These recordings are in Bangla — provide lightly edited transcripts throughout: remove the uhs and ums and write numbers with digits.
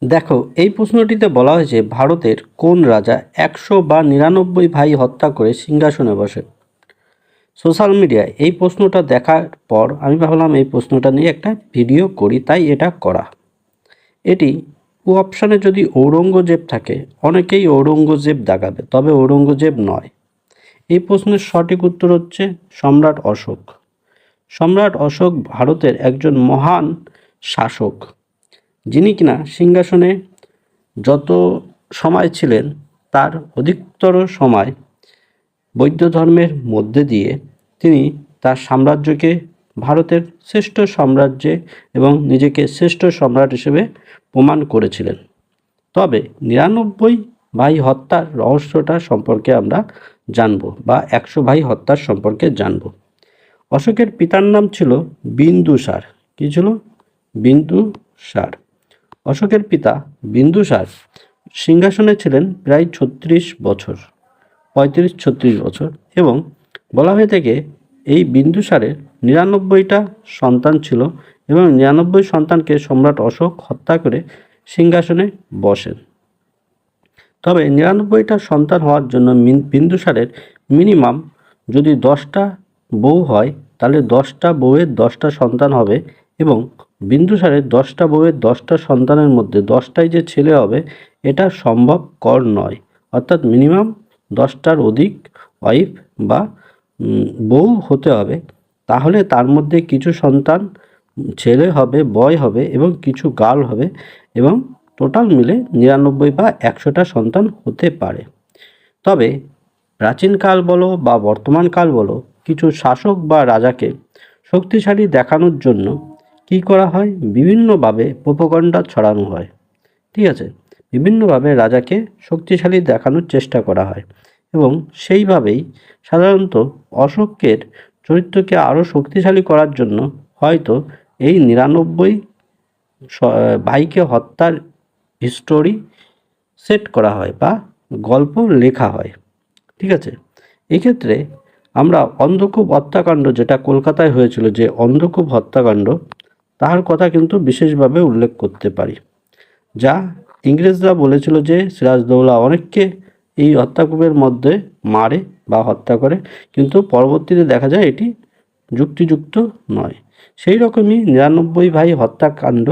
দেখো, এই প্রশ্নটিতে বলা হয়েছে ভারতের কোন রাজা 100 বা 99 ভাই হত্যা করে সিংহাসনে বসে। সোশ্যাল মিডিয়ায় এই প্রশ্নটা দেখার পর আমি ভাবলাম এই প্রশ্নটা নিয়ে একটা ভিডিও করি, তাই এটা করা। এটি অপশানে যদি ঔরঙ্গজেব থাকে, অনেকেই ঔরঙ্গজেব দেখাবে, তবে ঔরঙ্গজেব নয়। এই প্রশ্নের সঠিক উত্তর হচ্ছে সম্রাট অশোক। সম্রাট অশোক ভারতের একজন মহান শাসক, যিনি কিনা সিংহাসনে যত সময় ছিলেন তার অধিকতর সময় বৌদ্ধ ধর্মের মধ্যে দিয়ে তিনি তার সাম্রাজ্যকে ভারতের শ্রেষ্ঠ সাম্রাজ্যে এবং নিজেকে শ্রেষ্ঠ সম্রাট হিসেবে প্রমাণ করেছিলেন। তবে 99 ভাই হত্যার রহস্যটা সম্পর্কে আমরা জানব, বা 100 ভাই হত্যার সম্পর্কে জানব। অশোকের পিতার নাম ছিল বিন্দুসার। কি ছিল? বিন্দুসার। অশোকের পিতা বিন্দুসার সিংহাসনে ছিলেন প্রায় 36 বছর, 35-36 বছর, এবং বলা হয়ে থাকে এই বিন্দুসারের 99টা সন্তান ছিল এবং 99 সন্তানকে সম্রাট অশোক হত্যা করে সিংহাসনে বসেন। তবে 99টা সন্তান হওয়ার জন্য বিন্দুসারের মিনিমাম যদি 10টা বউ হয়, তাহলে 10টা বউয়ের 10টা সন্তান হবে, এবং বিন্দুসারের 10টা বউয়ের 10টা সন্তানের মধ্যে 10টাই যে ছেলে হবে এটা সম্ভবকর নয়। অর্থাৎ মিনিমাম 10টার অধিক ওয়াইফ বা বউ হতে হবে, তাহলে তার মধ্যে কিছু সন্তান ছেলে হবে, বয় হবে, এবং কিছু গার্ল হবে, এবং টোটাল মিলে 99 বা 100টা সন্তান হতে পারে। তবে প্রাচীনকাল বলো বা বর্তমান কাল বলো, কিছু শাসক বা রাজাকে শক্তিশালী দেখানোর জন্য কি করা হয়? বিভিন্নভাবে প্রোপাগান্ডা ছড়ানো হয়। ঠিক আছে, বিভিন্নভাবে রাজাকে শক্তিশালী দেখানোর চেষ্টা করা হয়, এবং সেইভাবেই সাধারণত অশোকের চরিত্রকে আরও শক্তিশালী করার জন্য হয়তো এই 99 ভাইকে হত্যার হিস্টোরি সেট করা হয় বা গল্প লেখা হয়। ঠিক আছে, এক্ষেত্রে আমরা অন্ধকূপ হত্যাকাণ্ড, যেটা কলকাতায় হয়েছিল, যে অন্ধকূপ হত্যাকাণ্ড, তার কথা কিন্তু বিশেষভাবে উল্লেখ করতে পারি। যা ইংরেজরা বলেছিল যে সিরাজদৌল্লা অনেককে এই হত্যাকূপের মধ্যে মারে বা হত্যা করে, কিন্তু পরবর্তীতে দেখা যায় এটি যুক্তিযুক্ত নয়। সেই রকমই 99 ভাই হত্যাকাণ্ড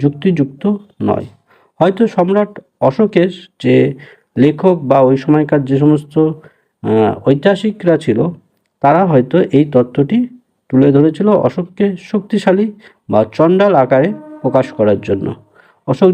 যুক্তিযুক্ত নয়। হয়তো সম্রাট অশোকের যে লেখক বা ওই সময়কার যে সমস্ত ঐতিহাসিকরা ছিল, তারা হয়তো এই তথ্যটি তুলে ধরেছিল অশোককে শক্তিশালী বা চণ্ডাল আকারে প্রকাশ করার জন্য। অশোক